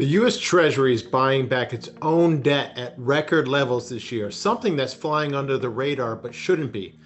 The U.S. Treasury is buying back its own debt at record levels this year, something that's flying under the radar but shouldn't be.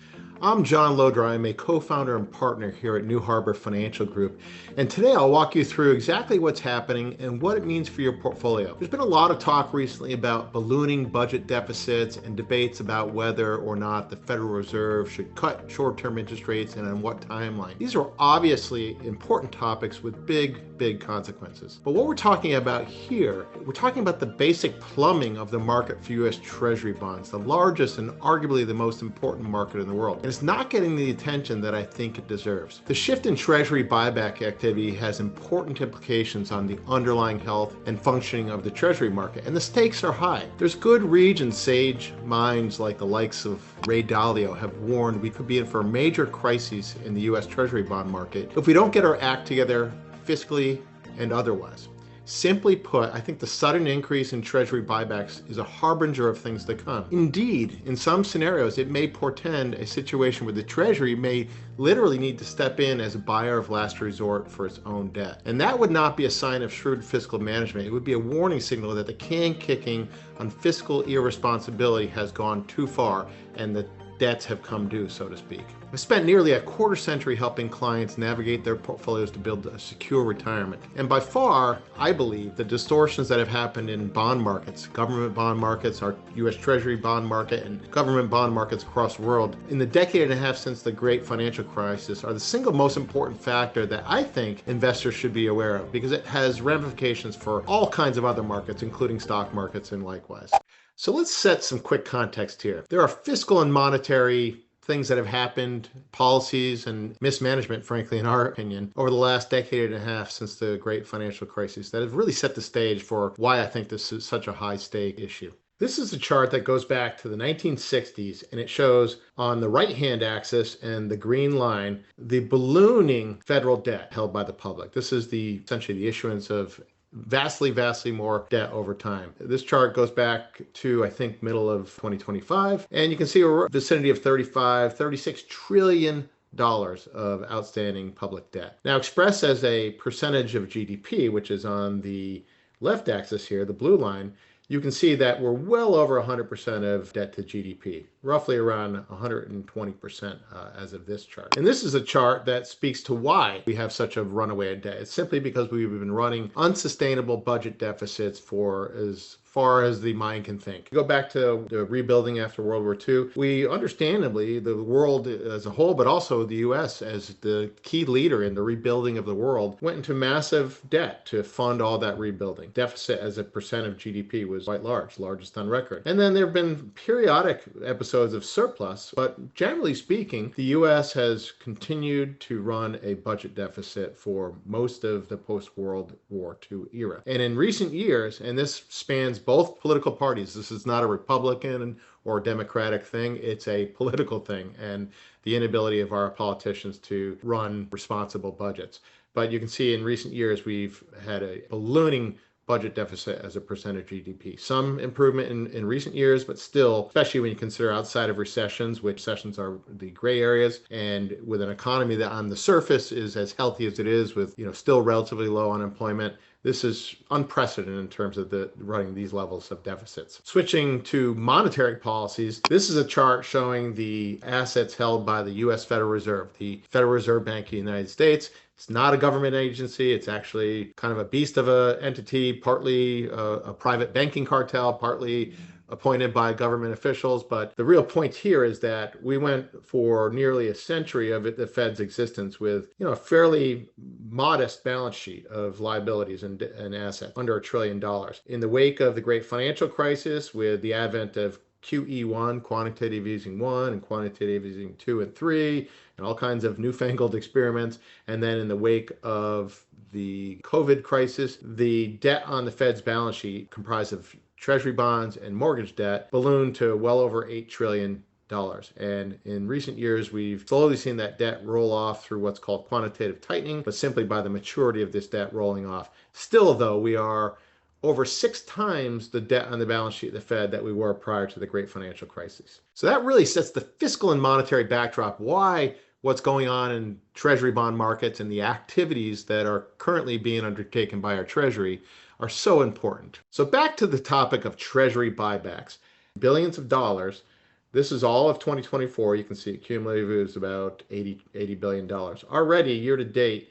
I'm John Lodra. I'm a co-founder and partner here at New Harbor Financial Group, and today I'll walk you through exactly what's happening and what it means for your portfolio. There's been a lot of talk recently about ballooning budget deficits and debates about whether or not the Federal Reserve should cut short-term interest rates and on what timeline. These are obviously important topics with big consequences. But what we're talking about here, we're talking about the basic plumbing of the market for U.S. Treasury bonds, the largest and arguably the most important market in the world. And it's not getting the attention that I think it deserves. The shift in Treasury buyback activity has important implications on the underlying health and functioning of the Treasury market, and the stakes are high. There's good and sage minds like the likes of Ray Dalio have warned we could be in for a major crisis in the U.S. Treasury bond market if we don't get our act together fiscally and otherwise. Simply put, I think the sudden increase in Treasury buybacks is a harbinger of things to come. Indeed, in some scenarios, it may portend a situation where the Treasury may literally need to step in as a buyer of last resort for its own debt. And that would not be a sign of shrewd fiscal management. It would be a warning signal that the can kicking on fiscal irresponsibility has gone too far and the debts have come due, so to speak. I've spent nearly a quarter century helping clients navigate their portfolios to build a secure retirement. And by far, I believe the distortions that have happened in bond markets, government bond markets, our U.S. Treasury bond market, and government bond markets across the world in the decade and a half since the great financial crisis are the single most important factor that I think investors should be aware of, because it has ramifications for all kinds of other markets, including stock markets and likewise. So let's set some quick context here. There are fiscal and monetary things that have happened, policies and mismanagement, frankly, in our opinion, over the last decade and a half since the great financial crisis that have really set the stage for why I think this is such a high stake issue. This is a chart that goes back to the 1960s, and it shows on the right-hand axis and the green line, the ballooning federal debt held by the public. This is essentially the issuance of vastly more debt over time. This chart goes back to, I think, middle of 2025, and you can see a vicinity of $36 trillion of outstanding public debt. Now, expressed as a percentage of GDP, which is on the left axis here, the blue line, you can see that we're well over 100% of debt to GDP, roughly around 120% as of this chart. And this is a chart that speaks to why we have such a runaway debt. It's simply because we've been running unsustainable budget deficits for as far as the mind can think. Go back to the rebuilding after World War II. We understandably, the world as a whole, but also the U.S. as the key leader in the rebuilding of the world, went into massive debt to fund all that rebuilding. Deficit as a percent of GDP was quite large, largest on record. And then there have been periodic episodes of surplus, but generally speaking, the U.S. has continued to run a budget deficit for most of the post-World War II era. And in recent years, and this spans both political parties. This is not a Republican or Democratic thing. It's a political thing, and the inability of our politicians to run responsible budgets. But you can see in recent years, we've had a ballooning budget deficit as a percent of GDP. Some improvement in recent years, but still, especially when you consider outside of recessions, which recessions are the gray areas, and with an economy that on the surface is as healthy as it is with, still relatively low unemployment, this is unprecedented in terms of running these levels of deficits. Switching to monetary policies, this is a chart showing the assets held by the U.S. Federal Reserve, the Federal Reserve Bank of the United States. It's not a government agency. It's actually kind of a beast of an entity, partly a private banking cartel, partly appointed by government officials. But the real point here is that we went for nearly a century of the Fed's existence with a fairly modest balance sheet of liabilities and assets, under $1 trillion. In the wake of the great financial crisis, with the advent of QE1, quantitative easing 1, and quantitative easing 2 and 3, and all kinds of newfangled experiments. And then in the wake of the COVID crisis, the debt on the Fed's balance sheet, comprised of Treasury bonds and mortgage debt, ballooned to well over $8 trillion. And in recent years, we've slowly seen that debt roll off through what's called quantitative tightening, but simply by the maturity of this debt rolling off. Still, though, we are over 6 times the debt on the balance sheet of the Fed that we were prior to the great financial crisis. So that really sets the fiscal and monetary backdrop why what's going on in Treasury bond markets and the activities that are currently being undertaken by our Treasury are so important. So back to the topic of Treasury buybacks. Billions of dollars. This is all of 2024. You can see cumulative is about $80 billion. Already year to date,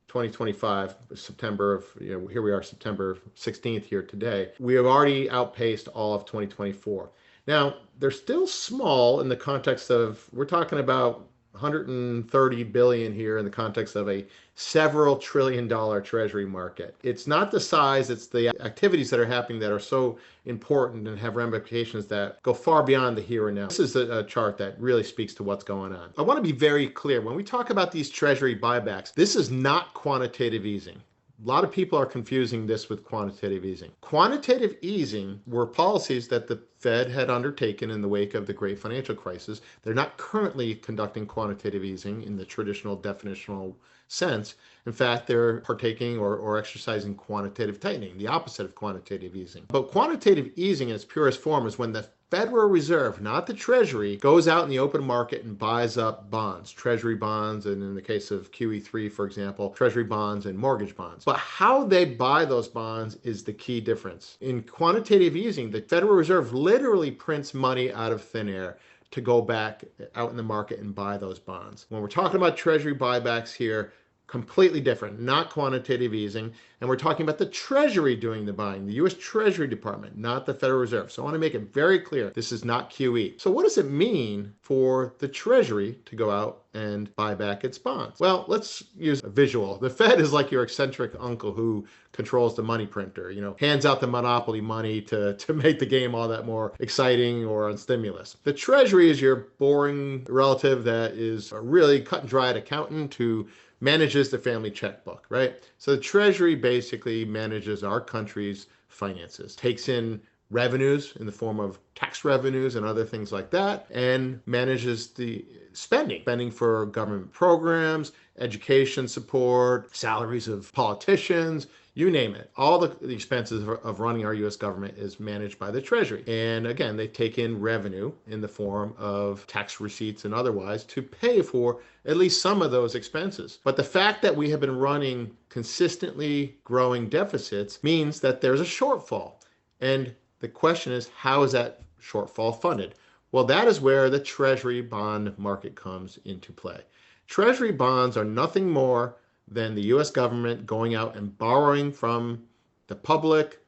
2025, September of, here we are, September 16th here today, we have already outpaced all of 2024. Now, they're still small in the context of, we're talking about 130 billion here in the context of a several trillion-dollar treasury market. It's not the size, it's the activities that are happening that are so important and have ramifications that go far beyond the here and now. This is a chart that really speaks to what's going on. I want to be very clear. When we talk about these treasury buybacks, this is not quantitative easing. A lot of people are confusing this with quantitative easing. Quantitative easing were policies that the Fed had undertaken in the wake of the great financial crisis. They're not currently conducting quantitative easing in the traditional definitional sense. In fact, they're partaking or exercising quantitative tightening, the opposite of quantitative easing. But quantitative easing in its purest form is when the Federal Reserve, not the Treasury, goes out in the open market and buys up bonds, Treasury bonds, and in the case of QE3, for example, Treasury bonds and mortgage bonds. But how they buy those bonds is the key difference. In quantitative easing, the Federal Reserve literally prints money out of thin air to go back out in the market and buy those bonds. When we're talking about Treasury buybacks here, completely different, not quantitative easing. And we're talking about the Treasury doing the buying, the U.S. Treasury Department, not the Federal Reserve. So I want to make it very clear, this is not QE. So what does it mean for the Treasury to go out and buy back its bonds? Well, let's use a visual. The Fed is like your eccentric uncle who controls the money printer, hands out the monopoly money to make the game all that more exciting or on stimulus. The Treasury is your boring relative that is a really cut and dried accountant who manages the family checkbook, right? So the Treasury basically manages our country's finances, takes in revenues in the form of tax revenues and other things like that, and manages the spending for government programs, education support, salaries of politicians, you name it. All the expenses of running our U.S. government is managed by the Treasury. And again, they take in revenue in the form of tax receipts and otherwise to pay for at least some of those expenses. But the fact that we have been running consistently growing deficits means that there's a shortfall. And the question is, how is that shortfall funded? Well, that is where the Treasury bond market comes into play. Treasury bonds are nothing more than the U.S. government going out and borrowing from the public,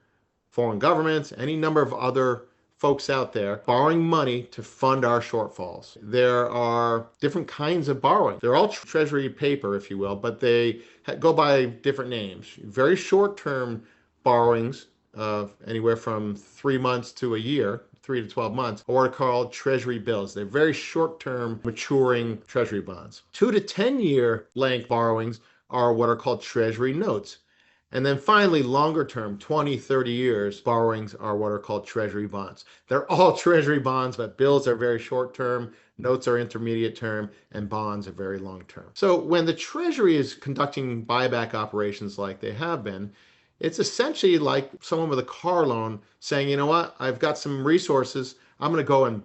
foreign governments, any number of other folks out there, borrowing money to fund our shortfalls. There are different kinds of borrowing. They're all Treasury paper, if you will, but they go by different names. Very short-term borrowings of anywhere from 3 months to a year, 3 to 12 months, or what are called Treasury bills. They're very short-term maturing Treasury bonds. 2 to 10-year length borrowings are what are called Treasury notes. And then finally, longer term, 20, 30 years, borrowings are what are called Treasury bonds. They're all Treasury bonds, but bills are very short term, notes are intermediate term, and bonds are very long term. So when the Treasury is conducting buyback operations like they have been, it's essentially like someone with a car loan saying, you know what, I've got some resources, I'm going to go and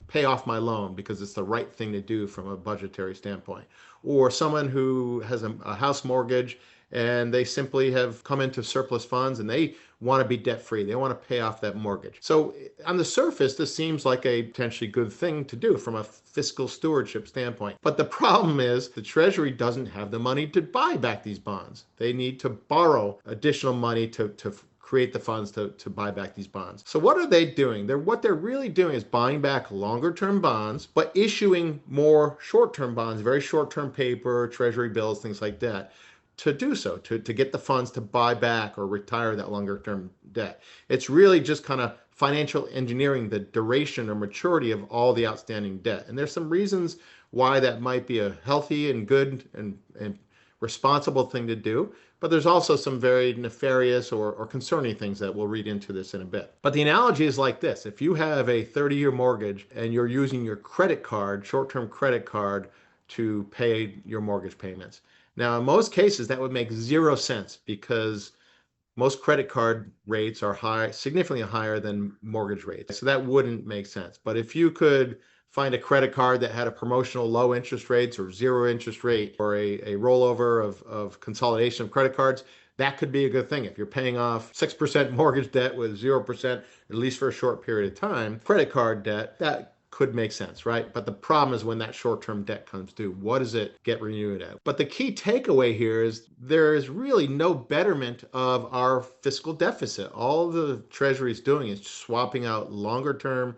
pay off my loan because it's the right thing to do from a budgetary standpoint. Or someone who has a house mortgage and they simply have come into surplus funds and they want to be debt free. They want to pay off that mortgage. So on the surface, this seems like a potentially good thing to do from a fiscal stewardship standpoint. But the problem is the Treasury doesn't have the money to buy back these bonds. They need to borrow additional money to create the funds to buy back these bonds. So what are they doing? What they're really doing is buying back longer term bonds, but issuing more short term bonds, very short term paper, Treasury bills, things like that, to do so, to get the funds to buy back or retire that longer term debt. It's really just kind of financial engineering the duration or maturity of all the outstanding debt. And there's some reasons why that might be a healthy and good and responsible thing to do. But there's also some very nefarious or concerning things that we'll read into this in a bit. But the analogy is like this. If you have a 30-year mortgage and you're using your credit card, short-term credit card, to pay your mortgage payments. Now, in most cases, that would make 0 sense because most credit card rates are high, significantly higher than mortgage rates. So that wouldn't make sense. But if you could find a credit card that had a promotional low interest rates or 0 interest rate or a rollover of consolidation of credit cards, That could be a good thing. If you're paying off 6% mortgage debt with 0%, at least for a short period of time, credit card debt, that could make sense, right? But the problem is when that short-term debt comes due, what does it get renewed at? But the key takeaway here is there is really no betterment of our fiscal deficit. All the Treasury is doing is swapping out longer-term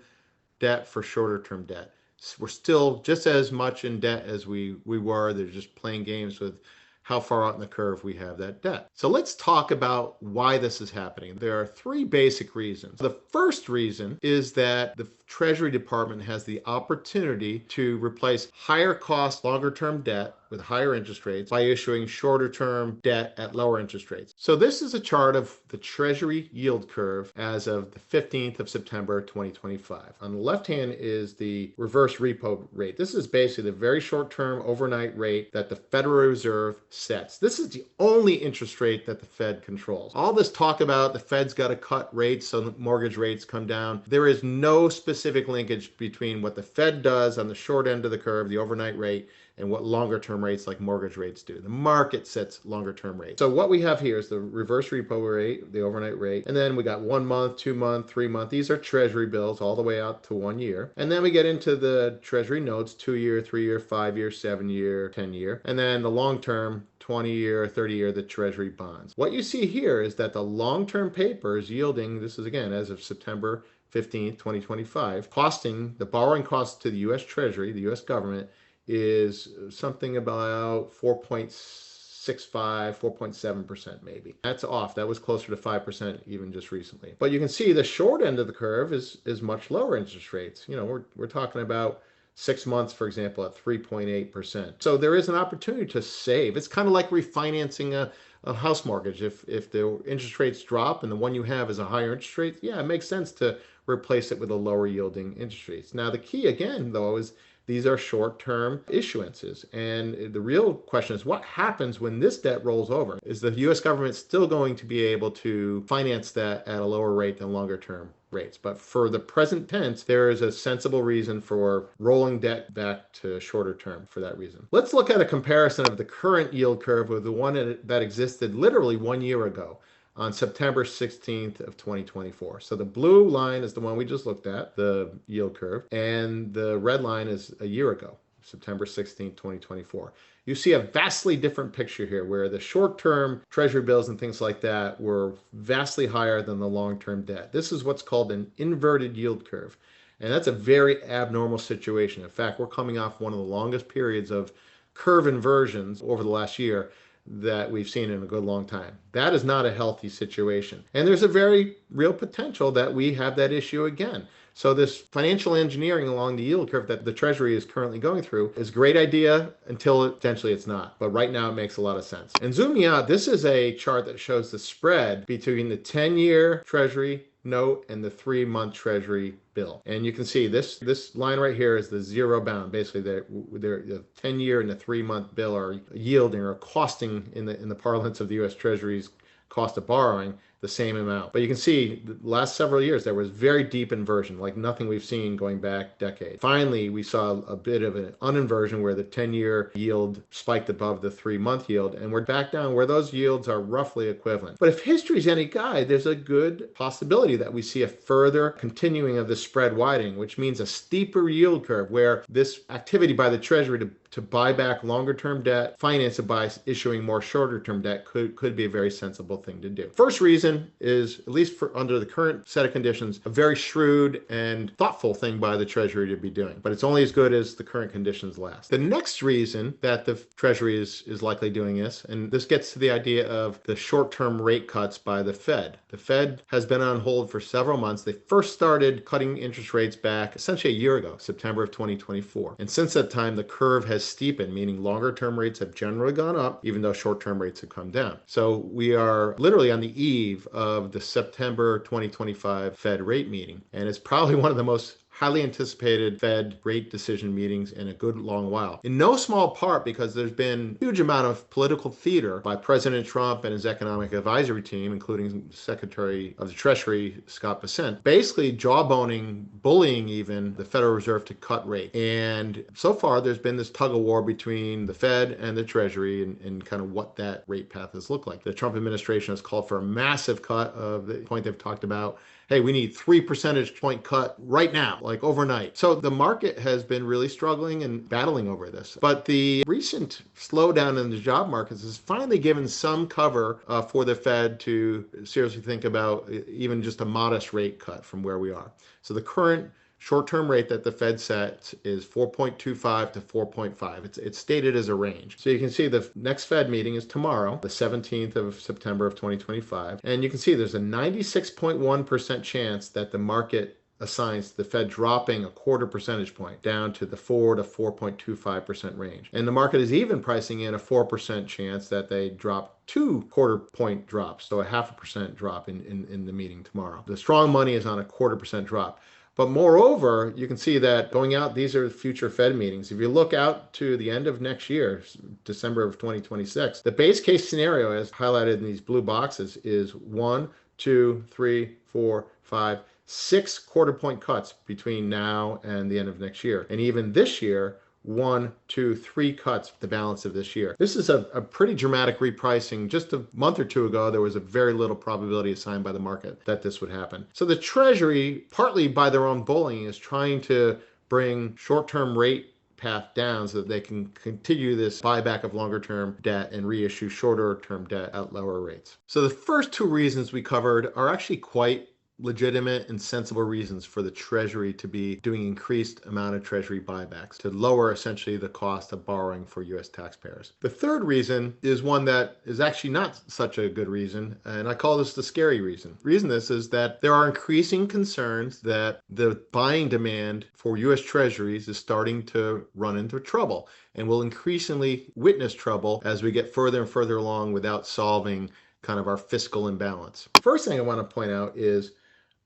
debt for shorter-term debt. We're still just as much in debt as we were. They're just playing games with how far out in the curve we have that debt. So let's talk about why this is happening. There are three basic reasons. The first reason is that the Treasury Department has the opportunity to replace higher cost, longer term debt with higher interest rates by issuing shorter term debt at lower interest rates. So this is a chart of the Treasury yield curve as of the 15th of September 2025. On the left hand is the reverse repo rate. This is basically the very short term overnight rate that the Federal Reserve sets. This is the only interest rate that the Fed controls. All this talk about the Fed's got to cut rates so that mortgage rates come down. There is no specific linkage between what the Fed does on the short end of the curve, the overnight rate, and what longer term rates like mortgage rates do. The market sets longer term rates. So what we have here is the reverse repo rate, the overnight rate, and then we got 1 month, 2 month, 3 month. These are Treasury bills all the way out to 1 year. And then we get into the Treasury notes, 2 year, 3 year, 5 year, 7 year, 10 year. And then the long term, 20 year, 30 year, the Treasury bonds. What you see here is that the long term paper is yielding, this is again as of September 15th, 2025, costing the borrowing cost to the US Treasury, the US government, is something about 4.65, 4.7% maybe. That's off. That was closer to 5% even just recently. But you can see the short end of the curve is much lower interest rates. You know, we're talking about 6 months, for example, at 3.8%. So there is an opportunity to save. It's kind of like refinancing a house mortgage. If the interest rates drop and the one you have is a higher interest rate, yeah, it makes sense to replace it with a lower yielding interest rates. Now, the key again, though, is these are short-term issuances. And the real question is what happens when this debt rolls over? Is the US government still going to be able to finance that at a lower rate than longer-term rates? But for the present tense, there is a sensible reason for rolling debt back to shorter term for that reason. Let's look at a comparison of the current yield curve with the one that existed literally 1 year ago on September 16th of 2024. So the blue line is the one we just looked at, the yield curve, and the red line is a year ago, September 16th, 2024. You see a vastly different picture here where the short-term Treasury bills and things like that were vastly higher than the long-term debt. This is what's called an inverted yield curve. And that's a very abnormal situation. In fact, we're coming off one of the longest periods of curve inversions over the last year that we've seen in a good long time. That is not a healthy situation. And there's a very real potential that we have that issue again. So this financial engineering along the yield curve that the Treasury is currently going through is a great idea until potentially it's not. But right now it makes a lot of sense. And zooming out, this is a chart that shows the spread between the 10-year Treasury note and the 3-month Treasury bill. And you can see this line right here is the zero bound. Basically, the 10-year and the 3-month bill are yielding or costing in the parlance of the U.S. Treasury's cost of borrowing the same amount. But you can see the last several years there was very deep inversion, like nothing we've seen going back decades. Finally, we saw a bit of an uninversion where the 10-year yield spiked above the 3-month yield, and we're back down where those yields are roughly equivalent. But if history is any guide, there's a good possibility that we see a further continuing of the spread widening, which means a steeper yield curve where this activity by the Treasury to buy back longer term debt, finance it by issuing more shorter term debt could be a very sensible thing to do. First reason is, at least for under the current set of conditions, a very shrewd and thoughtful thing by the Treasury to be doing. But it's only as good as the current conditions last. The next reason that the Treasury is likely doing this, and this gets to the idea of the short-term rate cuts by the Fed. The Fed has been on hold for several months. They first started cutting interest rates back essentially a year ago, September of 2024. And since that time, the curve has steepened, meaning longer term rates have generally gone up, even though short term rates have come down. So we are literally on the eve of the September 2025 Fed rate meeting. And it's probably one of the most highly anticipated Fed rate decision meetings in a good long while. In no small part because there's been a huge amount of political theater by President Trump and his economic advisory team, including Secretary of the Treasury, Scott Bessent, basically jawboning, bullying even the Federal Reserve to cut rate. And so far, there's been this tug of war between the Fed and the Treasury and kind of what that rate path has looked like. The Trump administration has called for a massive cut of the point they've talked about. Hey, we need 3 percentage point cut right now, like overnight. So the market has been really struggling and battling over this. But the recent slowdown in the job markets has finally given some cover for the Fed to seriously think about even just a modest rate cut from where we are. So the current short-term rate that the Fed sets is 4.25 to 4.5. It's stated as a range. So you can see the next Fed meeting is tomorrow, the 17th of September of 2025. And you can see there's a 96.1% chance that the market assigns the Fed dropping a quarter percentage point down to the 4 to 4.25% range. And the market is even pricing in a 4% chance that they drop 2 quarter point drops, so a 0.5% drop in the meeting tomorrow. The strong money is on a 0.25% drop. But moreover, you can see that going out, these are future Fed meetings. If you look out to the end of next year, December of 2026, the base case scenario, as highlighted in these blue boxes, is 1, 2, 3, 4, 5, 6 quarter point cuts between now and the end of next year. And even this year, 1, 2, 3 cuts the balance of this year. This is a pretty dramatic repricing. Just a month or two ago, there was a very little probability assigned by the market that this would happen. So the Treasury, partly by their own bullying, is trying to bring short-term rate path down so that they can continue this buyback of longer-term debt and reissue shorter-term debt at lower rates. So the first two reasons we covered are actually quite legitimate and sensible reasons for the Treasury to be doing increased amount of Treasury buybacks to lower essentially the cost of borrowing for U.S. taxpayers. The third reason is one that is actually not such a good reason, and I call this the scary reason. The reason this is that there are increasing concerns that the buying demand for U.S. Treasuries is starting to run into trouble and will increasingly witness trouble as we get further and further along without solving kind of our fiscal imbalance. First thing I want to point out is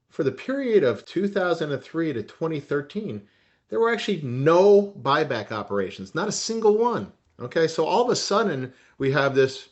for the period of 2003 to 2013, there were actually no buyback operations, not a single one. Okay, so all of a sudden we have this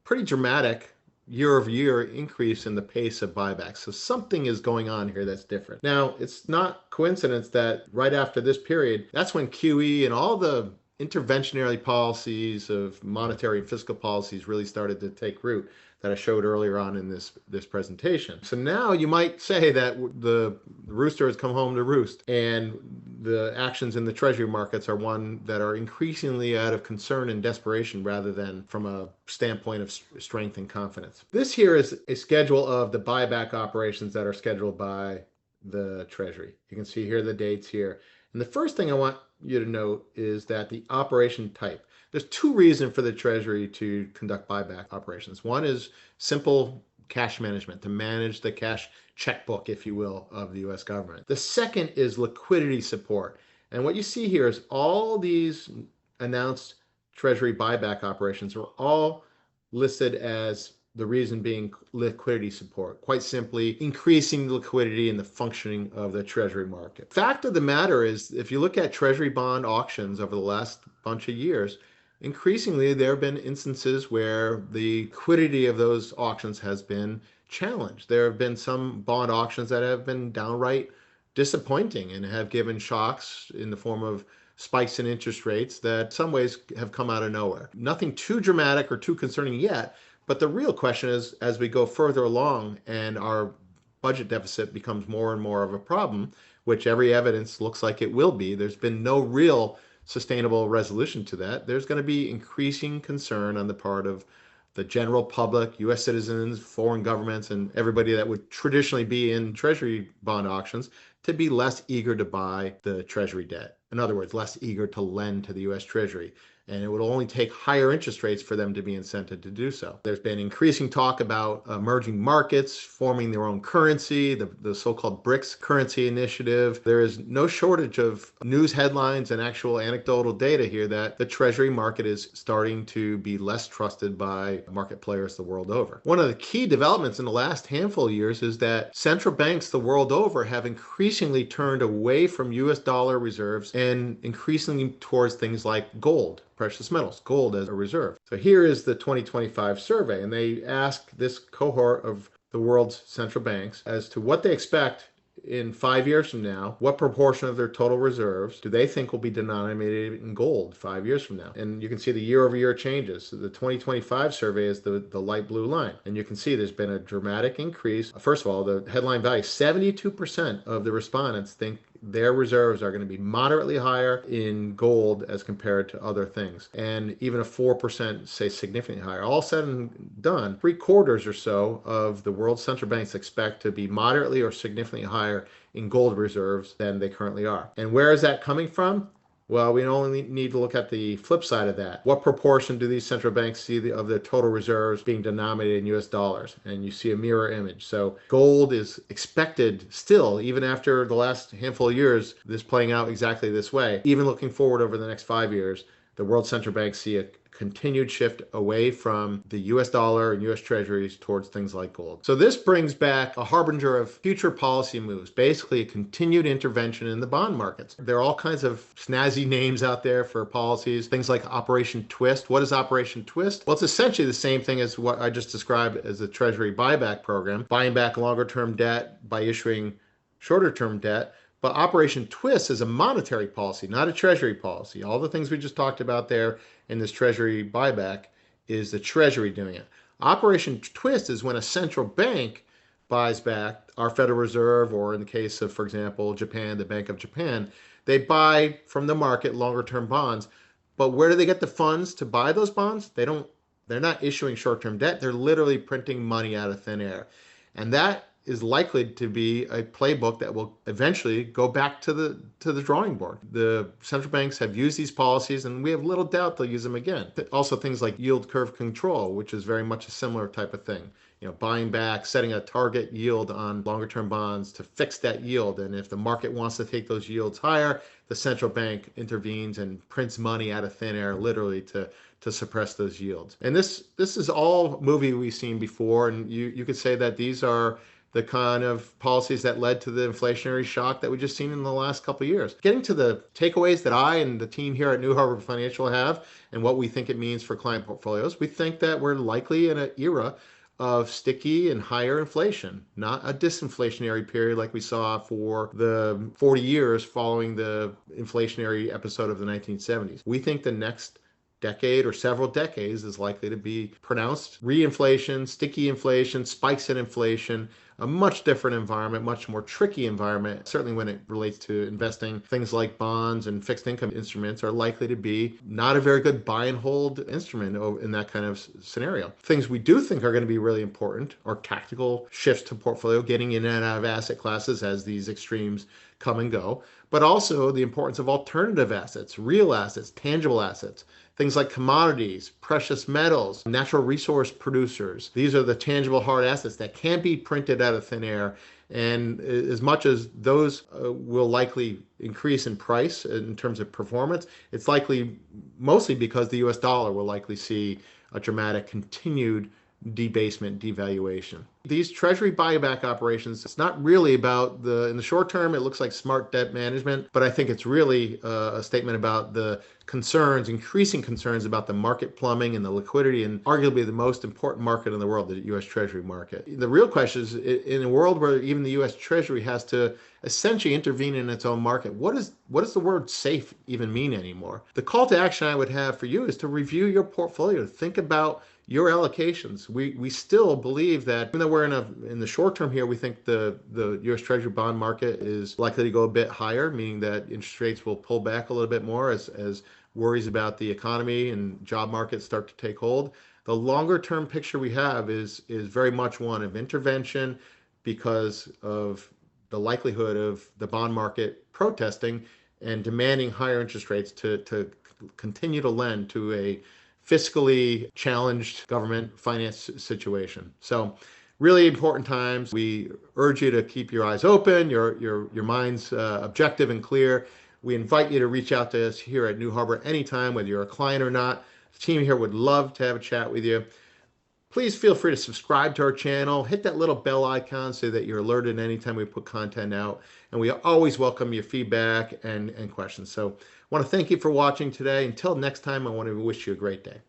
pretty dramatic year-over-year increase in the pace of buybacks. So something is going on here that's different. Now, it's not coincidence that right after this period, that's when QE and all the interventionary policies of monetary and fiscal policies really started to take root that I showed earlier on in this presentation. So now you might say that the rooster has come home to roost, and the actions in the Treasury markets are one that are increasingly out of concern and desperation rather than from a standpoint of strength and confidence. This here is a schedule of the buyback operations that are scheduled by the Treasury. You can see here the dates here. And the first thing I want you to note is that the operation type. There's two reasons for the Treasury to conduct buyback operations. One is simple cash management, to manage the cash checkbook, if you will, of the U.S. government. The second is liquidity support. And what you see here is all these announced Treasury buyback operations are all listed as the reason being liquidity support. Quite simply, increasing the liquidity and the functioning of the Treasury market. Fact of the matter is, if you look at Treasury bond auctions over the last bunch of years, increasingly there have been instances where the liquidity of those auctions has been challenged. There have been some bond auctions that have been downright disappointing and have given shocks in the form of spikes in interest rates that in some ways have come out of nowhere. Nothing too dramatic or too concerning yet, but the real question is, as we go further along and our budget deficit becomes more and more of a problem, which every evidence looks like it will be, there's been no real sustainable resolution to that. There's going to be increasing concern on the part of the general public, U.S. citizens, foreign governments, and everybody that would traditionally be in Treasury bond auctions to be less eager to buy the Treasury debt. In other words, less eager to lend to the U.S. Treasury. And it would only take higher interest rates for them to be incented to do so. There's been increasing talk about emerging markets forming their own currency, the so-called BRICS currency initiative. There is no shortage of news headlines and actual anecdotal data here that the Treasury market is starting to be less trusted by market players the world over. One of the key developments in the last handful of years is that central banks the world over have increasingly turned away from US dollar reserves and increasingly towards things like gold, precious metals, gold as a reserve. So here is the 2025 survey, and they asked this cohort of the world's central banks as to what they expect in 5 years from now. What proportion of their total reserves do they think will be denominated in gold 5 years from now? And you can see the year-over-year changes. So the 2025 survey is the light blue line. And you can see there's been a dramatic increase. First of all, the headline value, 72% of the respondents think their reserves are going to be moderately higher in gold as compared to other things. And even a 4% say significantly higher. All said and done, 3/4 or so of the world's central banks expect to be moderately or significantly higher in gold reserves than they currently are. And where is that coming from? Well, we only need to look at the flip side of that. What proportion do these central banks see of their total reserves being denominated in US dollars? And you see a mirror image. So gold is expected still, even after the last handful of years, this playing out exactly this way. Even looking forward over the next 5 years, the world central banks see a continued shift away from the US dollar and US treasuries towards things like gold. So this brings back a harbinger of future policy moves, basically a continued intervention in the bond markets. There are all kinds of snazzy names out there for policies, things like Operation Twist. What is Operation Twist? Well, it's essentially the same thing as what I just described as the Treasury Buyback program, buying back longer-term debt by issuing shorter-term debt. But Operation Twist is a monetary policy, not a treasury policy. All the things we just talked about there in this treasury buyback is the treasury doing it. Operation Twist is when a central bank buys back our Federal Reserve, or in the case of, for example, Japan, the Bank of Japan, they buy from the market longer term bonds. But where do they get the funds to buy those bonds? They're not issuing short-term debt. They're literally printing money out of thin air. And that is likely to be a playbook that will eventually go back to the drawing board. The central banks have used these policies, and we have little doubt they'll use them again. Also things like yield curve control, which is very much a similar type of thing. Buying back, setting a target yield on longer term bonds to fix that yield. And if the market wants to take those yields higher, the central bank intervenes and prints money out of thin air, literally to suppress those yields. And this is all movie we've seen before, and you could say that these are the kind of policies that led to the inflationary shock that we just seen in the last couple of years. Getting to the takeaways that I and the team here at New Harbor Financial have and what we think it means for client portfolios, we think that we're likely in an era of sticky and higher inflation, not a disinflationary period like we saw for the 40 years following the inflationary episode of the 1970s. We think the next decade or several decades is likely to be pronounced reinflation, sticky inflation, spikes in inflation, a much different environment, much more tricky environment. Certainly when it relates to investing, things like bonds and fixed income instruments are likely to be not a very good buy and hold instrument in that kind of scenario. Things we do think are going to be really important are tactical shifts to portfolio, getting in and out of asset classes as these extremes come and go, but also the importance of alternative assets, real assets, tangible assets. Things like commodities, precious metals, natural resource producers. These are the tangible hard assets that can't be printed out of thin air. And as much as those will likely increase in price in terms of performance, it's likely mostly because the US dollar will likely see a dramatic continued debasement, devaluation. These treasury buyback operations, it's not really about in the short term, it looks like smart debt management, but I think it's really a statement about the increasing concerns about the market plumbing and the liquidity and arguably the most important market in the world, the US Treasury market. The real question is, in a world where even the US Treasury has to essentially intervene in its own market, what does the word safe even mean anymore? The call to action I would have for you is to review your portfolio, think about your allocations. We still believe that even though we're in the short term here, we think the US Treasury bond market is likely to go a bit higher, meaning that interest rates will pull back a little bit more as worries about the economy and job market start to take hold. The longer term picture we have is very much one of intervention because of the likelihood of the bond market protesting and demanding higher interest rates to continue to lend to a fiscally challenged government finance situation. So really important times. We urge you to keep your eyes open, your minds objective and clear. We invite you to reach out to us here at New Harbor anytime, whether you're a client or not. The team here would love to have a chat with you. Please feel free to subscribe to our channel. Hit that little bell icon so that you're alerted anytime we put content out. And we always welcome your feedback and questions. So I want to thank you for watching today. Until next time, I want to wish you a great day.